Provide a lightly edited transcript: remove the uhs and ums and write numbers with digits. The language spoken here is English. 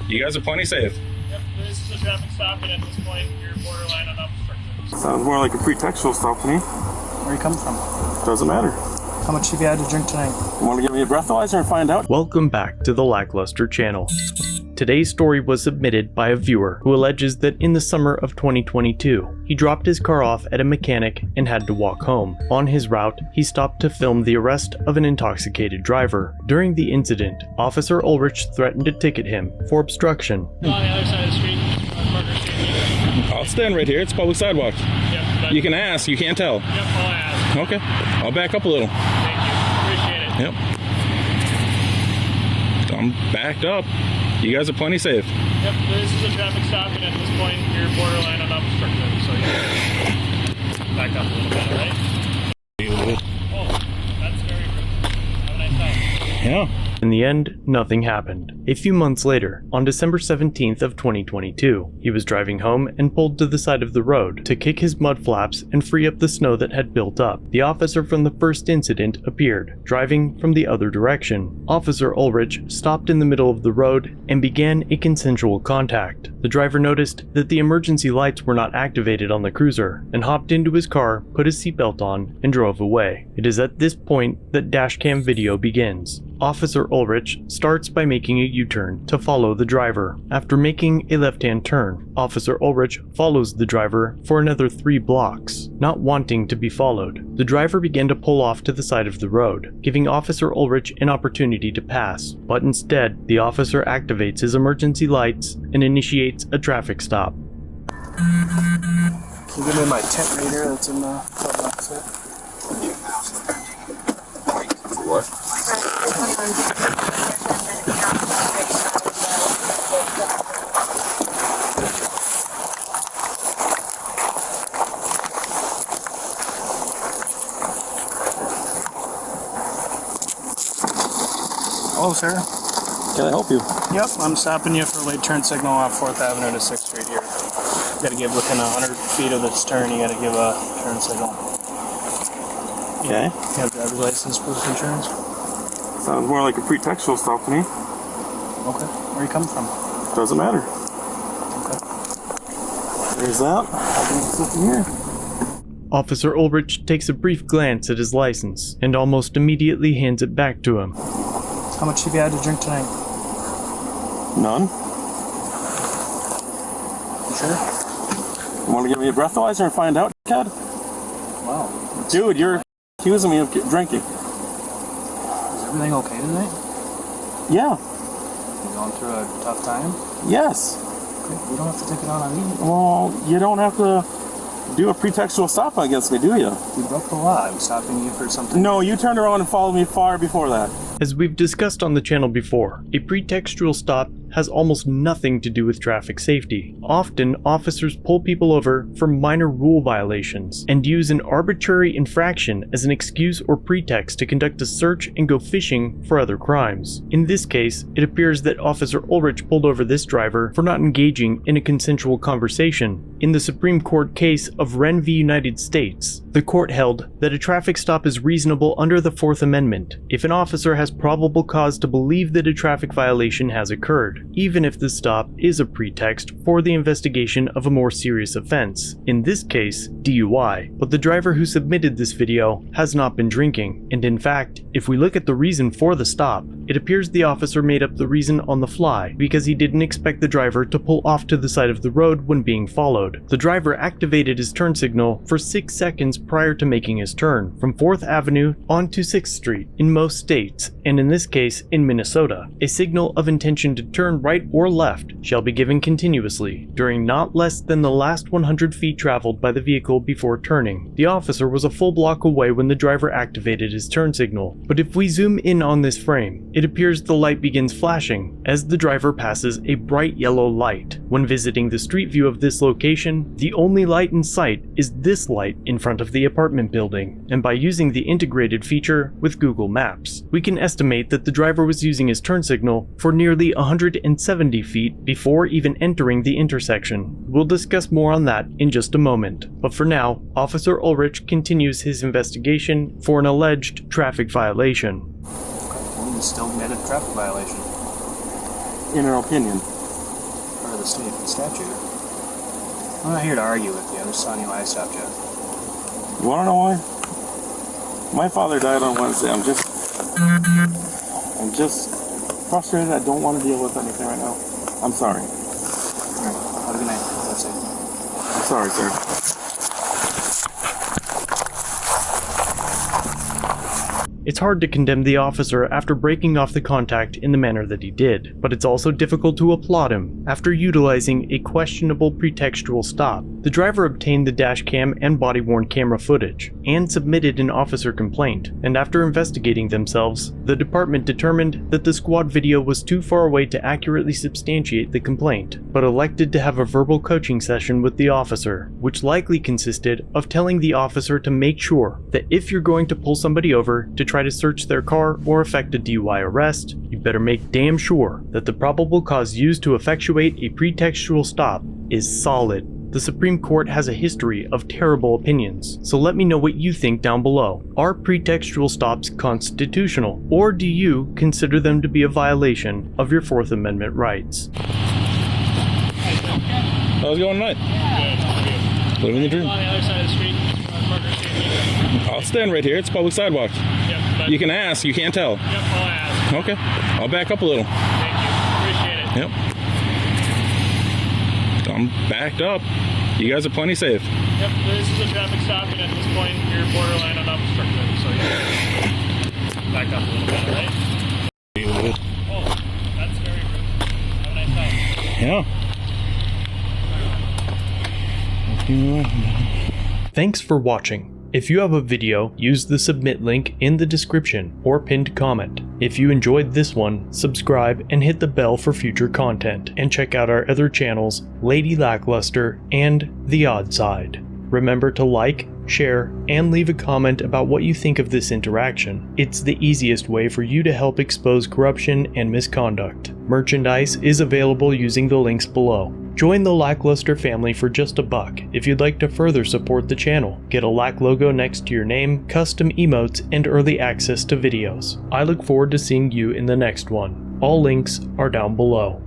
You guys are plenty safe. Yep, this is a traffic stop, and at this point, you're borderline unobstructed. Sounds more like a pretextual stop to me. Where are you coming from? Doesn't matter. How much have you had to drink tonight? You want to give me a breathalyzer and find out? Welcome back to the LackLuster channel. Today's story was submitted by a viewer who alleges that in the summer of 2022, he dropped his car off at a mechanic and had to walk home. On his route, he stopped to film the arrest of an intoxicated driver. During the incident, Officer Ulrich threatened to ticket him for obstruction. On the other side of the street, Parker Street. I'll stand right here. It's public sidewalk. Yep, You can ask. You can't tell. Yep, I'll ask. Okay. I'll back up a little. Thank you. Appreciate it. Yep. I'm backed up. You guys are plenty safe. Yep, this is a traffic stop, and at this point, you're borderline unobstructed. So you back up a little bit, right? Oh, that's very rude. Have a nice night. Yeah. In the end, nothing happened. A few months later, on December 17th of 2022, he was driving home and pulled to the side of the road to kick his mud flaps and free up the snow that had built up. The officer from the first incident appeared, driving from the other direction. Officer Ulrich stopped in the middle of the road and began a consensual contact. The driver noticed that the emergency lights were not activated on the cruiser and hopped into his car, put his seatbelt on, and drove away. It is at this point that dashcam video begins. Officer Ulrich starts by making a U-turn to follow the driver. After making a left-hand turn, Officer Ulrich follows the driver for another 3 blocks. Not wanting to be followed, the driver began to pull off to the side of the road, giving Officer Ulrich an opportunity to pass. But instead, the officer activates his emergency lights and initiates a traffic stop. Can you give me my tent reader that's in the box there? What? Hello, sir. Can I help you? Yep, I'm stopping you for a late turn signal off 4th Avenue to 6th Street here. You gotta give within 100 feet of this turn, you gotta give a turn signal. Okay. You have driver's license, proof of insurance? Sounds more like a pretextual stop to me. Okay. Where are you coming from? Doesn't matter. Okay. There's that. I'll in here. Officer Ulrich takes a brief glance at his license and almost immediately hands it back to him. How much have you had to drink tonight? None. You sure? You want to give me a breathalyzer and find out, Cad? Wow. Dude, you're accusing me of drinking. Is everything okay tonight? Yeah. You going through a tough time? Yes. Okay. You don't have to take it out on me. Well, you don't have to do a pretextual stop against me, do you? You broke the law. I'm stopping you for something. No, you turned around and followed me far before that. As we've discussed on the channel before, a pretextual stop has almost nothing to do with traffic safety. Often, officers pull people over for minor rule violations and use an arbitrary infraction as an excuse or pretext to conduct a search and go fishing for other crimes. In this case, it appears that Officer Ulrich pulled over this driver for not engaging in a consensual conversation. In the Supreme Court case of Wren v. United States, the court held that a traffic stop is reasonable under the Fourth Amendment if an officer has probable cause to believe that a traffic violation has occurred, even if the stop is a pretext for the investigation of a more serious offense, in this case, DUI. But the driver who submitted this video has not been drinking, and in fact, if we look at the reason for the stop, it appears the officer made up the reason on the fly because he didn't expect the driver to pull off to the side of the road when being followed. The driver activated his turn signal for 6 seconds prior to making his turn from 4th Avenue onto 6th Street. In most states, and in this case in Minnesota, a signal of intention to turn right or left shall be given continuously during not less than the last 100 feet traveled by the vehicle before turning. The officer was a full block away when the driver activated his turn signal, but if we zoom in on this frame, it appears the light begins flashing as the driver passes a bright yellow light. When visiting the street view of this location, the only light in sight is this light in front of the apartment building, and by using the integrated feature with Google Maps, we can estimate that the driver was using his turn signal for nearly 170 feet before even entering the intersection. We'll discuss more on that in just a moment, but for now, Officer Ulrich continues his investigation for an alleged traffic violation. You still made a traffic violation. In our opinion. the statute. I'm not here to argue with you. I'm just telling you why I stopped you. You want to know why? My father died on Wednesday. I'm just frustrated. I don't want to deal with anything right now. I'm sorry. All right. Have a good night. That's it. I'm sorry, sir. It's hard to condemn the officer after breaking off the contact in the manner that he did, but it's also difficult to applaud him after utilizing a questionable pretextual stop. The driver obtained the dash cam and body-worn camera footage and submitted an officer complaint, and after investigating themselves, the department determined that the squad video was too far away to accurately substantiate the complaint, but elected to have a verbal coaching session with the officer, which likely consisted of telling the officer to make sure that if you're going to pull somebody over to try to search their car or effect a DUI arrest, you better make damn sure that the probable cause used to effectuate a pretextual stop is solid. The Supreme Court has a history of terrible opinions, so let me know what you think down below. Are pretextual stops constitutional, or do you consider them to be a violation of your Fourth Amendment rights? How's it going tonight? Good. Living the dream. On the other side of the street. Marker Street. I'll stand right here. It's a public sidewalk. Yep. But, You can ask. You can't tell. Yep. I'll ask. Okay. I'll back up a little. Thank you. Appreciate it. Yep. I'm backed up. You guys are plenty safe. Yep. This is a traffic stop, and at this point, you're borderline unobstructed. So you back up a little bit, all right? Oh, that's very rude. Have a nice time. Yeah. Thanks for watching. If you have a video, use the submit link in the description or pinned comment. If you enjoyed this one, subscribe and hit the bell for future content, and check out our other channels, Lady Lackluster and The Odd Side. Remember to like, share, and leave a comment about what you think of this interaction. It's the easiest way for you to help expose corruption and misconduct. Merchandise is available using the links below. Join the LackLuster family for just $1 if you'd like to further support the channel. Get a Lack logo next to your name, custom emotes, and early access to videos. I look forward to seeing you in the next one. All links are down below.